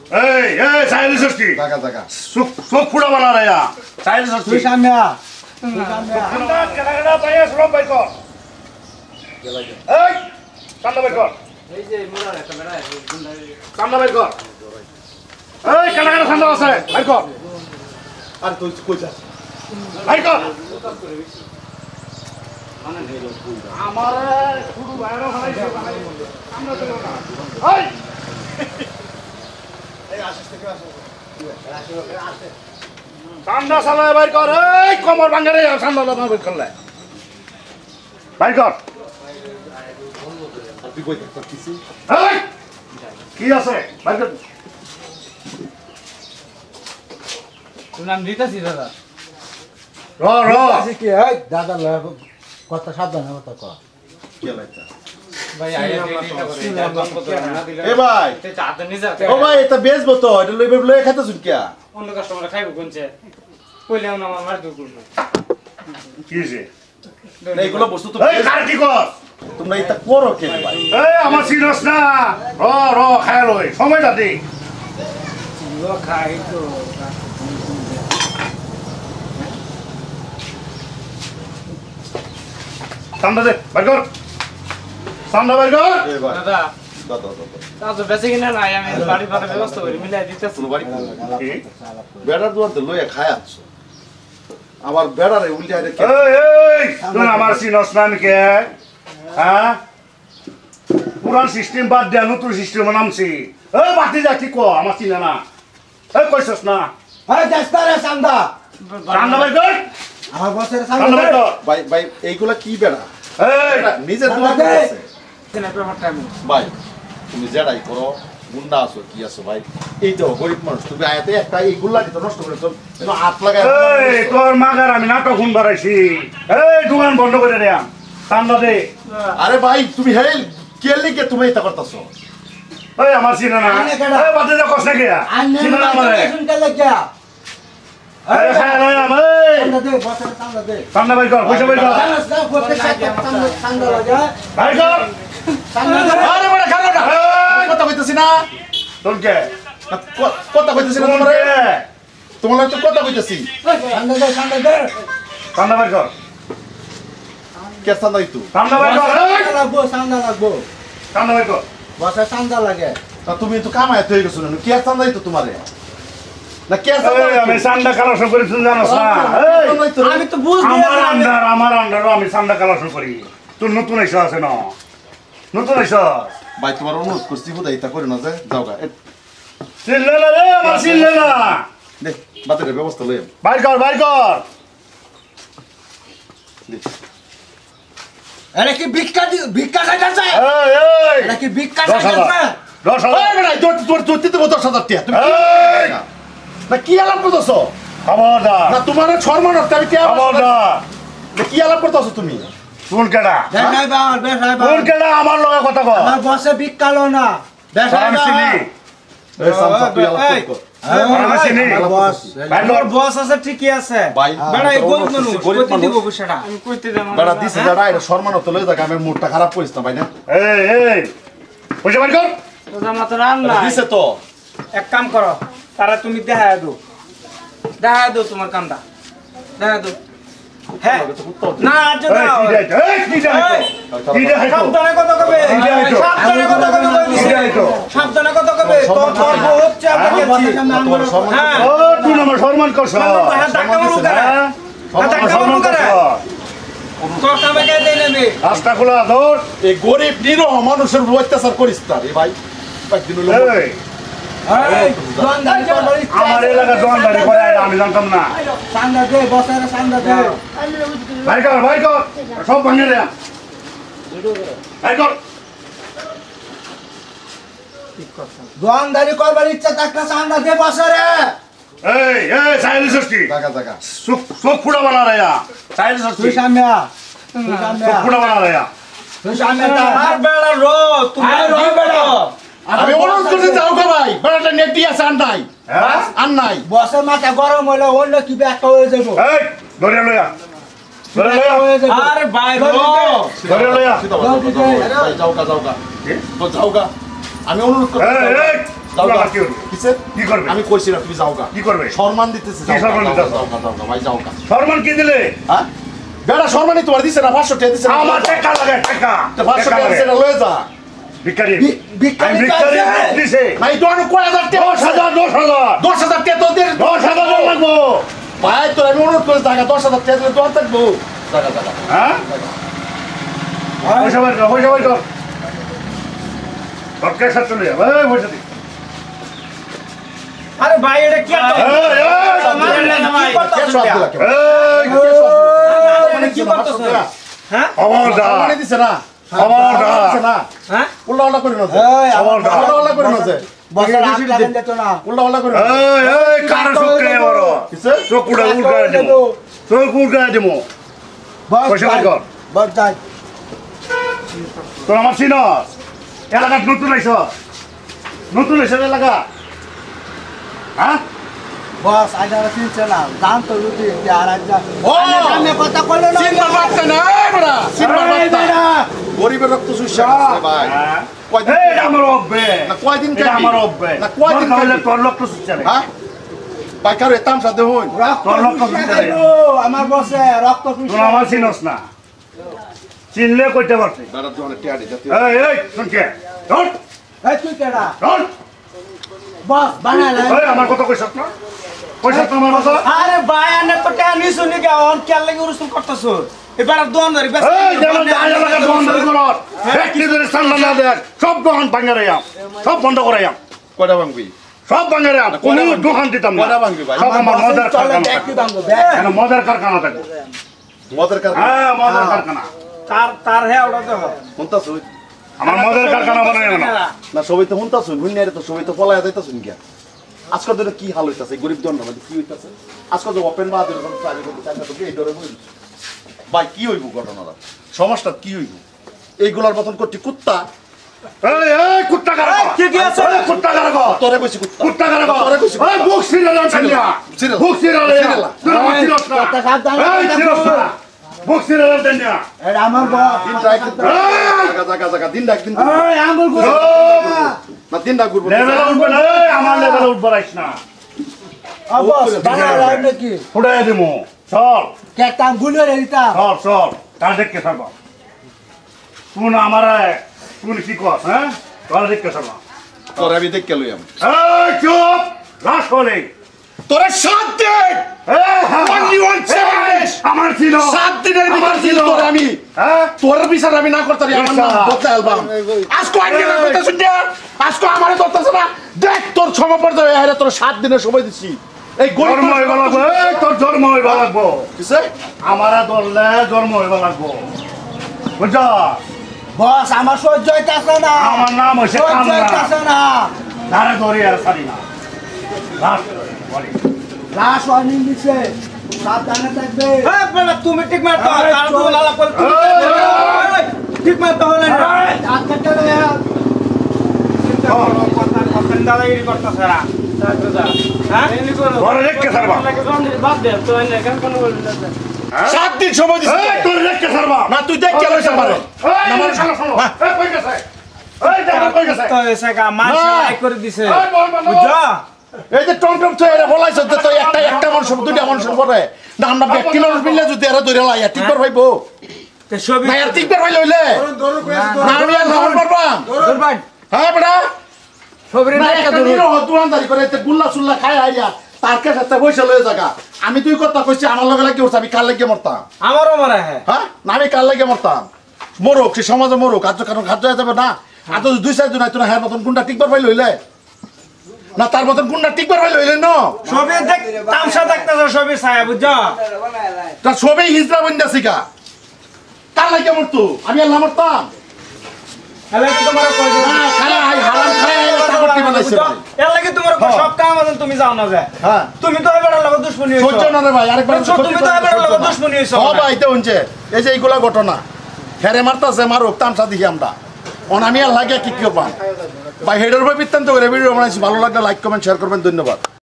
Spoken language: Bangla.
এই সাইল সষ্টি জায়গা জায়গা চোখ ফুড়া বানা রে সাইল সষ্টি তুই সামনে আ আমরা কেডা পাইয়া শ্রম পাই কর এই সামনে বের কর এই যে মোড়ার একটা বেড়া সামনে বের কর এই কেডা সামনে আছে বের কর আর তুই কই যাস বের কর আমার শুধু বাইরে ফলাইছে আমরা চলো না এই ঠান্ডা চালায় বাইর কর এই কমর ভাঙে রে ঠান্ডা চালায় বাইর করলে বাইর কর আর তুই কই যাস কিছু এই কি আছে বাইর কর তুমি নাম দিতেছি দাদা র র আছে কি এই দাদা কথা সাবধানে কথা কর কি লাইতা ভাই আইয়া দিটা করে একদম কত না দিলে এ ভাই তে চাতে নিজে ও ভাই এটা বেচবো তো এটা লইবে লই খাইতে শুন কিয়া অন্য কাস্টমার খাইবো কোনছে কইলেও না আমার দূর করব কি আছে এইগুলো বস্তু তো এই কার কি কর তোমরা এটা করো কেন ভাই এই আমার সিনস না র র খায় লই সময়টা দে লো খাই তো ঠান্ডা দে বাইর কর ঠান্ডা বাইর কর এ ভাই দাদা দাদা দাদা তা তো বেঁচে কিনা নাই আমি বাড়ি ভাড়া ব্যবস্থা করি মিলাই দিতেছি কোনো বাড়ি কি বেড়ার দুয়ার তো লইয়া খায় আছ আবার বেড়ারে উল্টে আইরে কে এই তুই আমার সিনস না কে হ্যাঁ পুরান সিস্টেম বাদ দিয়া নতুন সিস্টেম নামছি এই বাতি যা কি কো আমার চিনে না এই কইছস না আরে দস্তারে সান্দা ঠান্ডা বাইর কর আমার বসের ঠান্ডা সামনে বাইর কর ভাই ভাই এইগুলা কি বেড়া এই নিজের দুয়ার দাদা, আছে না ব্যাপারটা আমি ভাই তুমি যেটাই করো গুন্ডা আছো কি আছো ভাই এই তো গরিব মানুষ তুমি আয়াতে একটা এইগুলা কি তো নষ্ট করে তো হাত লাগায় এই তোর মাগার আমি নাটক শুন বাড়াইছি এই দোকান বন্ধ করে দেয়া ঠান্ডা দে আরে ভাই তুমি হেল কেলি কে তুমি এটা করতেছো এই আমার চিনে না আনে কেডা? এই বাতি যা কষ্ট কে আন্নে চিনে না আমারে শুন কে লাগিয়া এই খায় লই আম এই সান্দা দে বসের সান্দা দে ঠান্ডা বাইর কর পয়সা বাইর কর জানাস না প্রত্যেক সাথে সান্দা লাগা বাইর কর সান্দা দে আরে বড় খালো না কথা কইতেছি না তোর কে কথা কইতেছি না তোর তোমারে কে তোমার তো কথা কইতেছি সান্দা দে ঠান্ডা বাইর কর কে সান্দাই তু ঠান্ডা বাইর কর এই, সান্দা লাগবো ঠান্ডা বাইর কর বসের সান্দা লাগে তা তুমি তো কামায় তো হইছো না কে সান্দাই তো তোমারে না কে এই, সান্দাই আমি সান্ডা কালেকশন করি তুই জানোস না এই, আমি তো বুঝবো আমার আন্ডার আমি সান্ডা কালেকশন করি তুই নতুন এসে আছে না নতুন এসে ভাই তোমার অনুরোধ করছি বোধহয় এটা করে না যে যাও গা চিনলে না রে আমার চিনলে না দে বাতের ব্যবস্থা লই বাইর কর বাইর কর আরে কি ভিক্ষা খাইতাছে এই এই আরে কি ভিক্ষা 10,000 খাইতাছে 10,000 এই বেটা তোর দিতে 10,000 টাকা তুমি এই! না কি আলাপ করতেছো খবরদার না তোমার ছড়মান আমি কে খবরদার কি আলাপ করতেছো তুমি কোন কেডা বেসাই কোন কেডা আমার লগে কথা কর আমার বসে ভিক্ষা লো না বেসাই আমি চিনি এই সামসা তুই আলাপ কর আমি চিনি বস বাইর কর বস আছে ঠিকই আছে ভাই বেড়া এই গরিব মানুষ গরিব কইতে দিব মানুষ বিষয়টা আমি কইতে দেব বেটা দিছে যারা এটা সম্মান তো লই যাক আমার মুডটা খারাপ করিস না ভাই না এই এই পয়সা বাইর কর জামা তো রান না দিছে তো এক কাম করো তারা তুমি দেখা দাও তোমার কামটা দেখা দাও হ্যাঁ না আজ এই দাও কি যাইতো এই কি যাইতো কি যাইতো সাবধানে কথা কবে সাবধানে কথা কবে কি যাইতো সাবধানে কথা কবে তোর তোর হচ্ছে আমরা গেছি তোমার সম্মান হ্যাঁ ও তুই আমার সম্মান করছ হ্যাঁ ধাক্কা মারু করে সম্মান করছ তোর কামে কে দেই নেবে রাস্তা খোলা ধর এই গরিব নিরহ মানুষের উপর অত্যাচার করিস না রে ভাই একদিন হলো এই এই দোকানদারি করবার ইচ্ছা আমার আছে? এলাকা দোকানদারি করে আমি জানতাম না সান্দা দে বসের সান্দা দে ভাই কর সব ভাঙে রে ভাই কর দোকানদারি করবার ইচ্ছা থাকলে সান্দা দে বসরে এই এই সাইল সষ্টি জায়গা জায়গা চোখ ফুড়া বানা রে সাইল সষ্টি তুই সামনে আ তুই সামনে চোখ আ ফুড়া বানা রে তুই সামনে আর বেড়া রো তুমি আরে রো বেড়া। আমি অনুরোধ করতে যাও গা ভাই বেড়াটা নেট দিয়ে আছে আর নাই হ্যাঁ আর নাই বসের মাথা গরম হলে অন্য কি একটা হয়ে যাবো এই ধরে লইয়া ধরে লইয়া হয়ে যাবো আরে ভাই রো ধরে লইয়া ভাই যাও গা তো যাও গা আমি অনুরোধ করতে এই এই যাও তোরা গা। আমার কি করবে? কিসের? কি করবে? আমি কইছি না তুমি যাও গা। কি করবে? সম্মান দিতেছি, কি যাও গা, সম্মান যাও গা, দিতেছ? যাও গা, যাও গা, ভাই যাও গা। সম্মান কি দিলে? হ্যাঁ? বেটা সম্মানই তোমার দিছে না, 500 টাকা দিছে না, আমার লয়ে যা। টাকা লাগে টাকা। তো 500 টাকা দিছে না, লয়ে যা। ভিখারি। ভিখারি আমি ভিখারি কাছে। দিছে। ভাই তো আমি কয় হাজার টাকা 10,000 10,000 10,000 টাকা তো দে। 10,000 লাগবো। ভাই তোর আমি অনুরোধ করে টাকা 10,000 টাকা দিলে তো আর থাকবো। টাকা টাকা। হ্যাঁ? পয়সা বের কর, পয়সা বের কর। তোর ক্যাশ হাত চলে যাবে। এই পয়সা দি। আরে ভাই এটা কি এই, এই, মারেন না ভাই। কে সব দিলা কে? এই, মানে কি করতেছ? হ্যাঁ? খবরদার, সম্মানই দিছে না। খবরদার। দিছে না। হ্যাঁ? উল্টা করে না যে। এই, আমার খবরদার। উল্টা করে না যে। বসের আট লাগান যেত না। উল্টা করে না। এই, এই, কারো চোখে বড়। কিসে? চোখ উড়ে উড়কায় দেবো। চোখ উড়কায় দেবো। বস পয়সা বের যাই। কর। বস যাই। তোর আমার চিনস? এলাকাত নতুন আইস? নতুন আইস এলাকা? হ্যাঁ? বস আজ আর চিনছে না। জান তো রুটি আর আজ যা। ও! আমি কথা কইলো না। সিনবার বার্তা না, এই বেটা। সিনবার এই বার্তা। বেটা। গরিবের রক্ত শুষে গেছে ভাই। হ্যাঁ? কয়দিন এই, এটা আমার অভ্যে। না, কয়দিন এটা খাবি? আমার অভ্যে। না, কয়দিন তোর খাইলে খাবি? তোর লক্ষ্য সুচ্ছে নেই। হ্যাঁ? ভাই কারো এতাম সাথে হইন। রক্ত তোর লক্ষ্য চুষে চুষে খাইলো। আমার বসে রক্ত তোর চুষে আমার চিনস না। চিনলে কইতে পারছি। বেটা তুই অনেক টিয়ারি জাতীয়। এই, এই, শুনকে। ধর, এই তুই কেডা? ধর। বস বানালে। এই, আমার কথা কইছস না? কইছস না আমার কথা? আরে ভাই আনে তো টাকা নিছু নি গা অন কেন লাগি উরুসুল করতেছ? এবার দোকানদারি বেশ এই, যেমন যে আয় এলাকায় দোকানদারি করস, ব্যক্তি যদি সামনে না দেখ, সব দোকান ভাঙে রাইয়াম। সব বন্ধ করাইয়াম। কয়টা ভাঙবি? সব ভাঙে রাইয়াম। কোনো দোকান দিতাম না। কয়টা ভাঙবি ভাই? সব আমার মদের চলে কারখানা ব্যাগ থাকবে। দিতাম তো ব্যাগ। কেন মদের কারখানা থাকবে? মদের কারখানা। হ্যাঁ, মদের কারখানা। তার হ্যাঁ ওটা তো শুনতাছ? আমার মদের কারখানা বানাই না। না সবাই তো শুনতাছ? হুইনারে তো সবাই তো পলায়া যাইতাছ গিয়া। আজকাল দিনে কি হাল হইতাছে? গরিব জন না কি হইতাছে? আজকাল তো ওপেন বা এরকম প্রাইভেট চাকরি তো এই ডরে বইল। ভাই কি হইব ঘটনাটা? সমাজটা কি হইব? এইগুলার মতন করতে কুত্তা এই, এই, কুত্তা কারা কর? কি কি আছে? এই, কুত্তা কারা কর? তোরে কইছি কুত্তা। কুত্তা কারা কর? তোরে কইছি এই, বুক সিরিয়াল টানিয়া। সিরিয়াল। বুক সিরিয়াল সিরিয়াল। তুই আমার চিনস না। কথা সাবধানে এই, কথা চিনস বল। না। বুক সিরিয়াল টানিয়া। এটা আমার বস। দিনটা একদিন জায়গা দিনটা একদিন এই আঙ্গুল গুলো। না দিনটা ঘুরবো লেভেলে উঠবে না। এই, আমার লেভেলে উঠবো রাইস না। বস বানালে নাকি? ফুটাই দিমু। চল, কেটা আঙ্গুল রে দিতা। চল, চল। তার দেখকে থাকবো। তুই না আমারে, তুই কি কর, হ্যাঁ? তোরা দেখকে থাকবো। তোরে আমি দেখে লই আমি এই, চুপ। লাশ হলে। তোরে 7 দিন Only one challenge! আমার ছিল। 7 দিনের আমার ভিতর ছিল। তোরে আমি হ্যাঁ? তোর বিচার আমি না করতে আমার নাম বিচার। বদলা অ্যালবাম আজকে আইডিয়া না করতে শুনতে আজকে আমারে ধরতেছ না দেখ তোর সমপর্যায়ে হেরে তোর 7 দিনের সময় দিছি এই গরিব জন্ম হইব লাগবো। এই, তোর জন্ম হইব লাগবো। কিসে আমারা ধরলে জন্ম হইব লাগবো। বুঝছ? বস আমার সহ্য হইতাছে না। আমার নাম হইছে সহ্য কামনা। হইতাছে না। ধারে ধরি আর ছাড়ি না। লাশ বলি। লাশ ওয়ার্নিং দিছে। সাবধানে থাকবে। হ্যাঁ বেটা তুমি ঠিক মারতো এই, তার চল। তো লালা করে তুমি এই, ঠিক মারতো হলে না হাত কাটতে দে। কথা দাদাগিরি করতেছ না হ্যাঁ এমনি করো ঘরে রেখে ছাড়বা। বাদ দে তো এনে কেন কোন বলছিস 7 দিন সময় দিছি এই, তোর রেখে ছাড়বা। না তুই দেখ কে লইছ আমারে এই, আমার শোনো, শোনো। এই, কই গেছে? এই, দেখো কই গেছে? তো এসে গা মাছ না। লাইক করে দিছে এই, বল, বুঝছো এই যে টমটম তো এরা বলাইছ যে তুই একটা মানুষ দুইটা মানুষ পরে না আমরা ব্যক্তি মানুষ মিললে যদি এরা ধরে লাইয়া ঠিক করে ভাইবো তে ছবি না এর ঠিক করে ভাই লইলে না আমি আর নাম পারবাম তোর ভাই হ্যাঁ বেটা ছবি না একটা নিরহ দোকানদারি করে এতে গুল্লা সুল্লা খাই আইয়া তার কাছে পয়সা লয়ে জায়গা আমি তুই কথা কইছি আমার লগে লাগে উঠছ আমি কার লাগে মরতাম আমারও মারা হ্যাঁ হ্যাঁ না আমি কার লাগে মরতাম মরুক সে সমাজে মরুক আজ কারণ খাদ্য হয়ে যাবে না আর তো 2-4 জন আইতো না হ্যাঁ মতন গুন্ডা টিকবার ভাই লইলে না তার মতন গুন্ডা টিকবার ভাই লইলে না ছবি দেখ তামসা দেখতেছ ছবি ছায়া বুঝছো তার সবই হিজড়া বন্ধা শিখা কার লাগে মরতো আমি আল্লাহ মরতাম হলে কি তোমার কই না খারা হারাম খায় তা করতে বানাইছে ভাই। এর লাগে তোমার সব কাম আছে তুমি যাও না যায় হ্যাঁ তুমি তো এবার লগে দুশমনি হইছো সহ্য না রে ভাই আরেকবার তুমি তো এবার লগে দুশমনি হইছো ও ভাই তো হচ্ছে এই যে এইগুলা ঘটনা হেরে মারতাছে মারুক তামসা দেখি আমরা আমি আর লাগে কি করবাম ভাই হেডের উপর বৃত্তান্ত করে ভিডিও বানাইছি ভালো লাগলে লাইক কমেন্ট শেয়ার করবেন ধন্যবাদ।